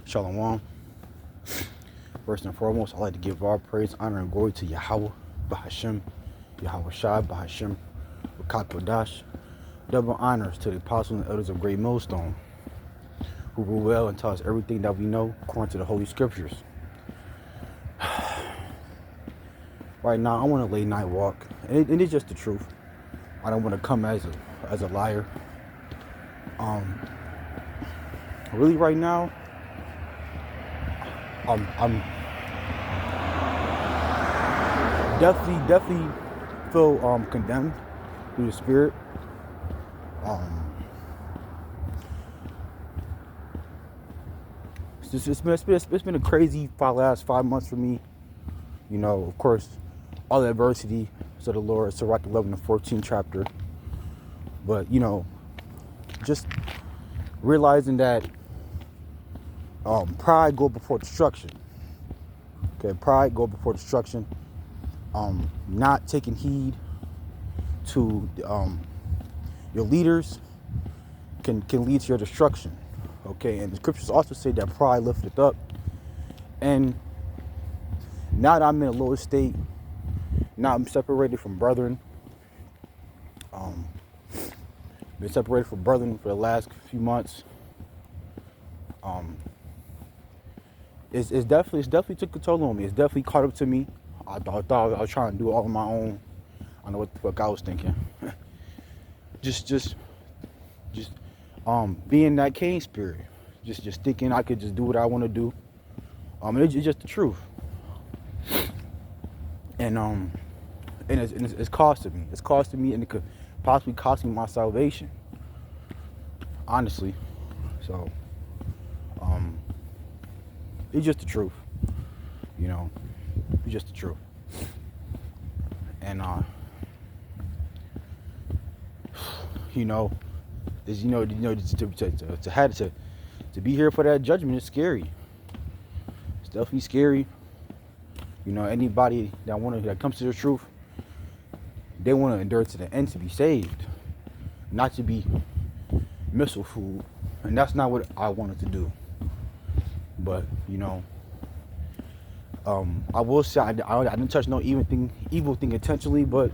Shalom. First and foremost, I'd like to give all praise, honor, and glory to Yahweh, Bahashem, Yahweh Shai, Bahashem, Rakat Kodash. Double honors to the apostles and elders of Great Millstone, who rule well and tell us everything that we know according to the Holy Scriptures. Right now, I want a late night walk, and it's just the truth. I don't want to come as a liar. Really, right now, I'm definitely feel condemned through the Spirit. It's been a crazy last 5 months for me. You know, of course, all the adversity to the Lord, Sirach 11 and 14 chapter. But, you know, just realizing that pride go before destruction. Okay, pride go before destruction. Not taking heed to your leaders can lead to your destruction. Okay, and the scriptures also say that pride lifteth up. And now that I'm in a lower state, now I'm separated from brethren. Been separated from brethren for the last few months. It's definitely took control on me. It's definitely caught up to me. I thought I was trying to do it all on my own. I don't know what the fuck I was thinking. just being that Cain spirit. Just thinking I could just do what I want to do. It's just the truth. And it's costing me. It's costing me, and it could possibly cost me my salvation. Honestly. So, it's just the truth. You know, it's just the truth. And to be here for that judgment is scary. It's definitely scary. You know, anybody that comes to the truth, they want to endure to the end to be saved, not to be missile food, and that's not what I wanted to do. But you know, I will say I didn't touch no evil thing intentionally, but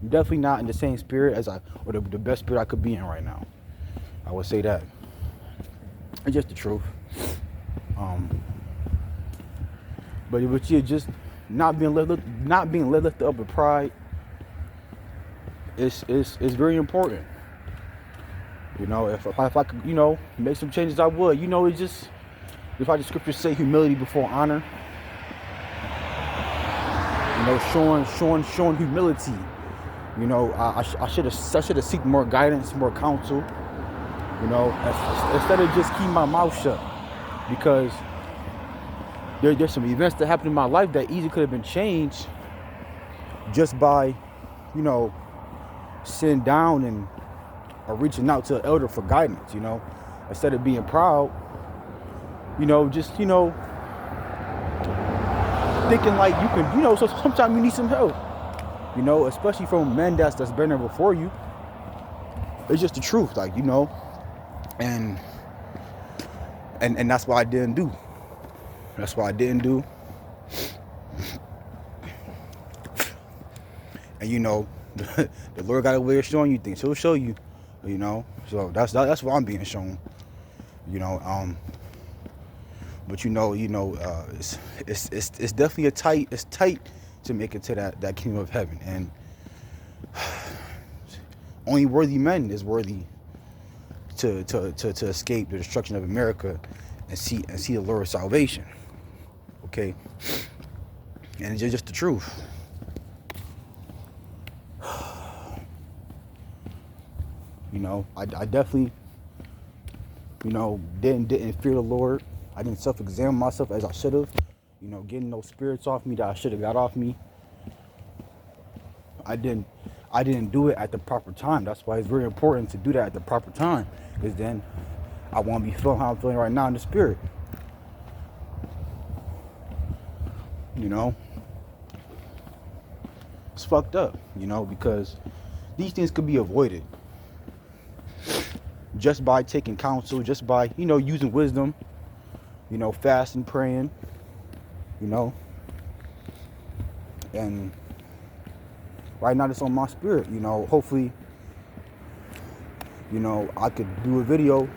I'm definitely not in the same spirit or the best spirit I could be in right now. I would say that. It's just the truth. But you're just not being lifted up with pride. It's very important. You know, if I could, you know, make some changes, I would. You know, it's just, if the scriptures say humility before honor. You know, showing humility. You know, I should have seeked more guidance, more counsel. You know, instead of just keeping my mouth shut, because there's some events that happened in my life that easily could have been changed just by, you know, sitting down or reaching out to an elder for guidance. You know, instead of being proud. You know, just, you know, thinking like you can, you know, so sometimes you need some help. You know, especially from men that's been there before you. It's just the truth, like, you know. And that's what I didn't do. That's what I didn't do. And you know, the Lord got a way of showing you things. He'll show you, you know. So that's what I'm being shown. You know, but you know, it's definitely it's tight to make it to that kingdom of heaven, and only worthy men is worthy to escape the destruction of America and see the Lord's salvation. Okay, and it's just the truth. You know, I definitely, you know, didn't fear the Lord. I didn't self-examine myself as I should have. You know, getting those spirits off me that I should have got off me. I didn't do it at the proper time. That's why it's very important to do that at the proper time, because then I won't be feeling how I'm feeling right now in the spirit. You know, it's fucked up. You know, because these things could be avoided. just by taking counsel, just by, using wisdom, fasting, praying, you know. And right now it's on my spirit, hopefully, I could do a video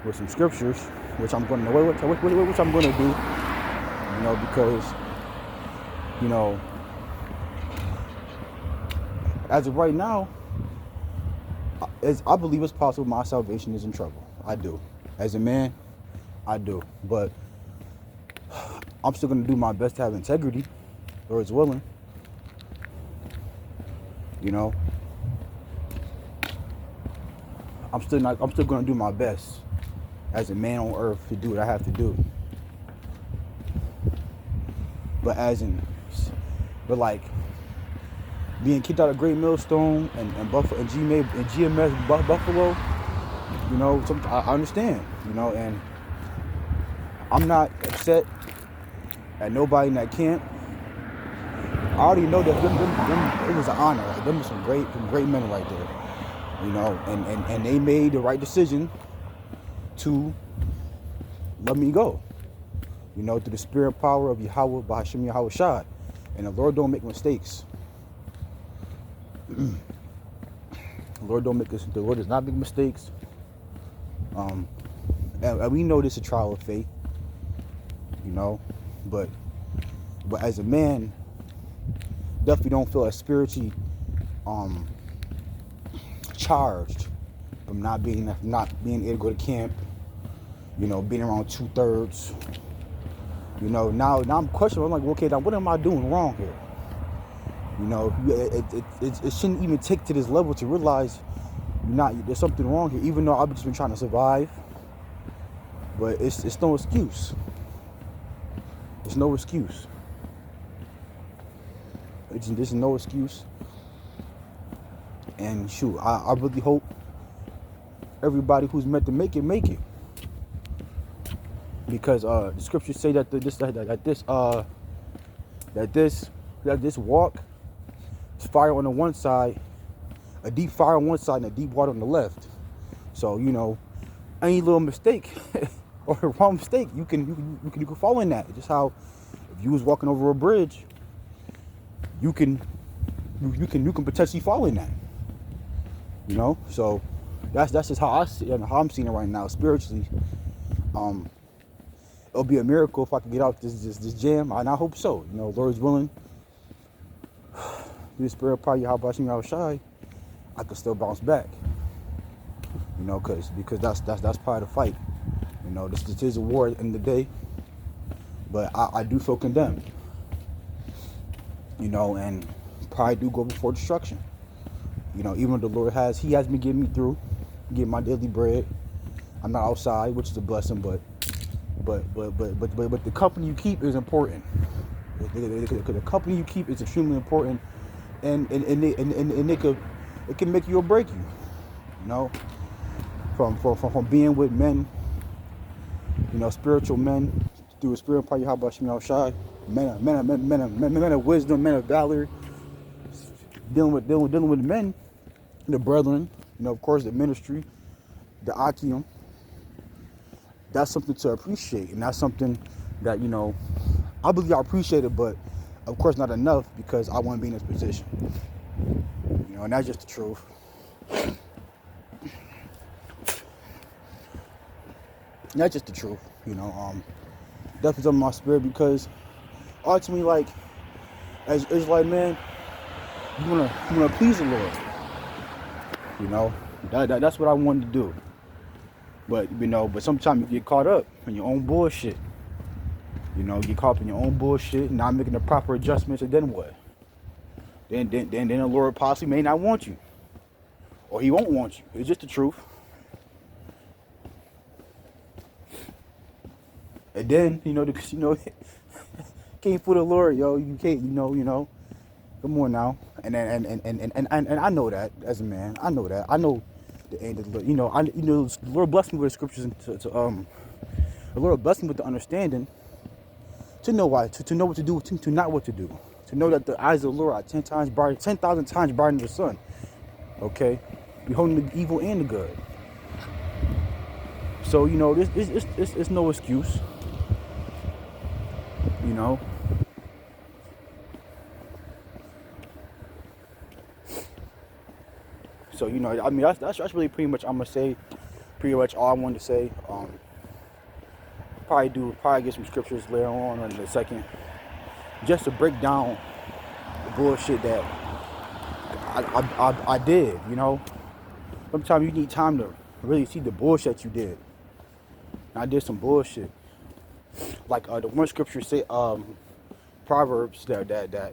with some scriptures, which I'm going to which I'm going to do, because, as of right now, I believe it's possible my salvation is in trouble. I do. As a man, I do. But I'm still going to do my best to have integrity, or it's willing. I'm still going to do my best as a man on earth to do what I have to do. But like being kicked out of Great Millstone and Buffalo and GMS Buffalo, I understand, and I'm not upset at nobody in that camp. I already know that it was an honor. Like, them were some great men right there, and they made the right decision to let me go, through the spirit power of Yahweh, Bahashim Yahweh Shai. And the Lord don't make mistakes. The Lord does not make mistakes. And we know this is a trial of faith, but as a man, definitely don't feel as spiritually charged from not being able to go to camp, being around 2/3. Now I'm questioning. I'm like, okay, now what am I doing wrong here? It shouldn't even take to this level to realize there's something wrong here, even though I've just been trying to survive. But it's no excuse. It's no excuse. There's no excuse. And shoot, I really hope everybody who's meant to make it. Because the scriptures say that this walk is fire on the one side, a deep fire on one side, and a deep water on the left. So any little mistake or a wrong mistake, you can fall in that. Just how if you was walking over a bridge, you can potentially fall in that. So that's just how I see it, how I'm seeing it right now spiritually. It'll be a miracle if I can get out this jam, and I hope so. Lord's willing, through the spirit power, Yahweh Shai Shai, I can still bounce back. Because that's part of the fight. This is a war at the end of the day, but I do feel condemned. And pride do go before destruction. Even though the Lord has been getting me through, getting my daily bread. I'm not outside, which is a blessing, but the company you keep is important. The company you keep is extremely important, and it can make you or break you. From being with men, spiritual men, through a spirit power, how about Shai, men of wisdom, men of valor, dealing with men, the brethren, of course, the ministry, the Akim. That's something to appreciate, and that's something that I believe I appreciate it, but of course not enough, because I want to be in this position. And that's just the truth. That's just the truth. Definitely on my spirit, because ultimately, like, as like, man, you wanna please the Lord. That's what I wanted to do. But sometimes you get caught up in your own bullshit. Get caught up in your own bullshit, not making the proper adjustments, and then what? Then the Lord possibly may not want you, or He won't want you. It's just the truth. And then can't fool the Lord, yo. You can't, Come on now. And I know that as a man. I know that. I know the end of the, the Lord blessed me with the scriptures the Lord blessed me with the understanding to know why, to know what to do, to not what to do. To know that the eyes of the Lord are 10,000 times brighter than the sun. Okay? Beholding the evil and the good. So, this it's no excuse, you know. So, I mean, that's really pretty much, I'm going to say, pretty much all I wanted to say. Probably get some scriptures later on in a second, just to break down the bullshit that I did, Sometimes you need time to really see the bullshit you did. And I did some bullshit. Like the one scripture say, Proverbs, that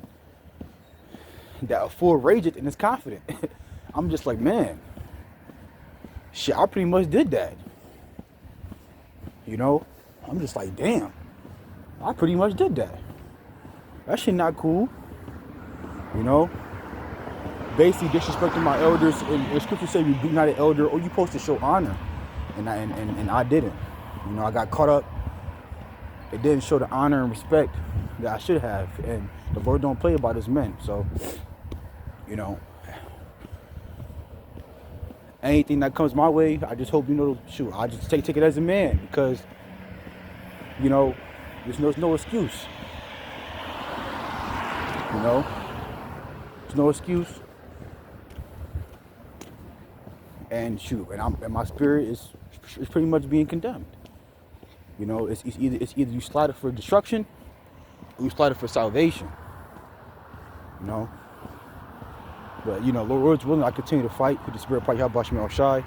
a fool rageth and is confident. I'm just like, man, shit, I pretty much did that. I'm just like, damn, I pretty much did that. That shit not cool. Basically disrespecting my elders, and the scripture say you be not an elder, or you supposed to show honor, and I didn't. I got caught up. It didn't show the honor and respect that I should have, and the Lord don't play about his men. So, anything that comes my way, I just hope shoot. I just take it as a man, because there's no excuse. There's no excuse. And shoot, and my spirit is pretty much being condemned. It's either you slide it for destruction, or you slide it for salvation. But Lord's willing, I continue to fight with the spirit. Probably help me off shy.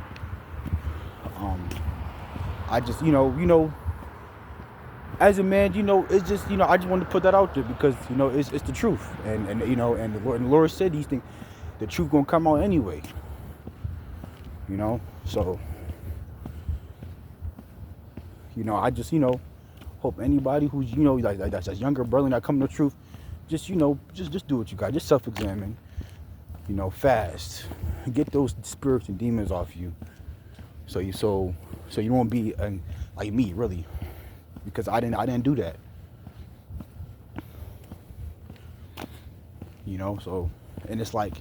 I just as a man, it's just I just wanted to put that out there, because it's the truth, and the Lord said these things, the truth gonna come out anyway. So, I just, hope anybody who's, like that's a younger brother not coming to the truth, just do what you got. Just self-examine, fast. Get those spirits and demons off you. So you won't be like me, really, because I didn't do that. So, and it's like,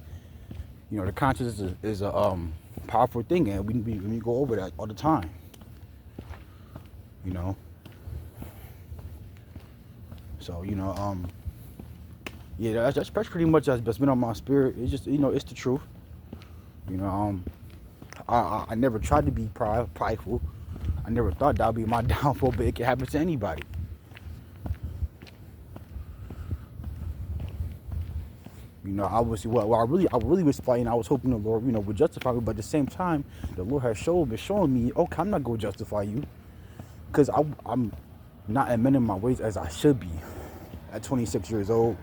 the conscience is a powerful thing, and we go over that all the time. So yeah, that's pretty much that's been on my spirit. It's just it's the truth. I never tried to be prideful. I never thought that would be my downfall, but it can happen to anybody. I really was fighting. I was hoping the Lord, would justify me, but at the same time, the Lord has showing me, okay, I'm not going to justify you, because I'm not amending my ways as I should be at 26 years old,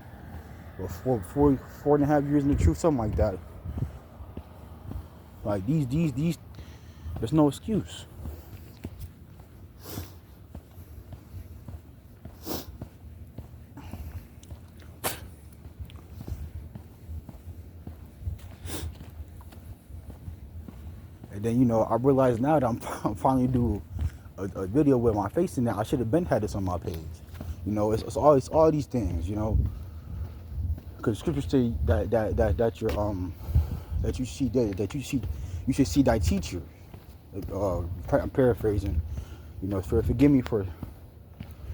or four and a half years in the truth, something like that. Like these, there's no excuse. And then, I realize now that I'm finally do a video with my face in there. I should have had this on my page. It's all these things, because scriptures say that you should see thy teacher. I'm paraphrasing. Forgive me for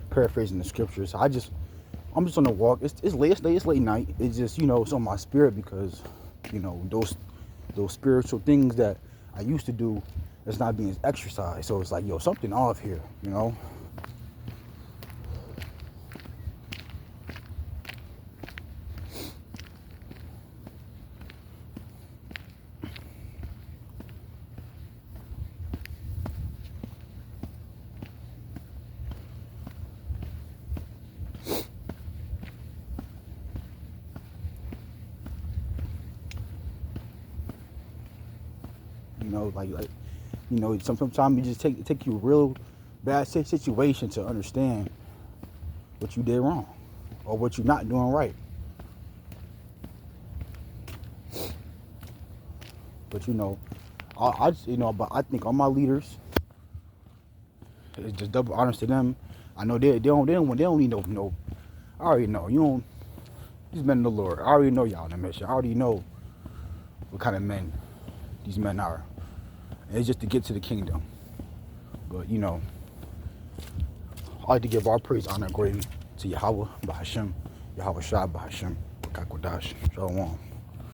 paraphrasing the scriptures. I'm just on the walk. It's late night. It's just it's on my spirit, because those spiritual things that I used to do, it's not being exercised. So it's like, something off here, sometimes it just take you a real bad situation to understand what you did wrong, or what you're not doing right. But but I think all my leaders, it's just double honest to them. I know they don't need no. I already know these men of the Lord. I already know y'all in the mission. I already know what kind of men these men are. And it's just to get to the kingdom. But, you know, I like to give all praise, honor, and glory to Yahweh, Bahashem, Yahweh Shah, Bahashem, Kakwadash, Shalom.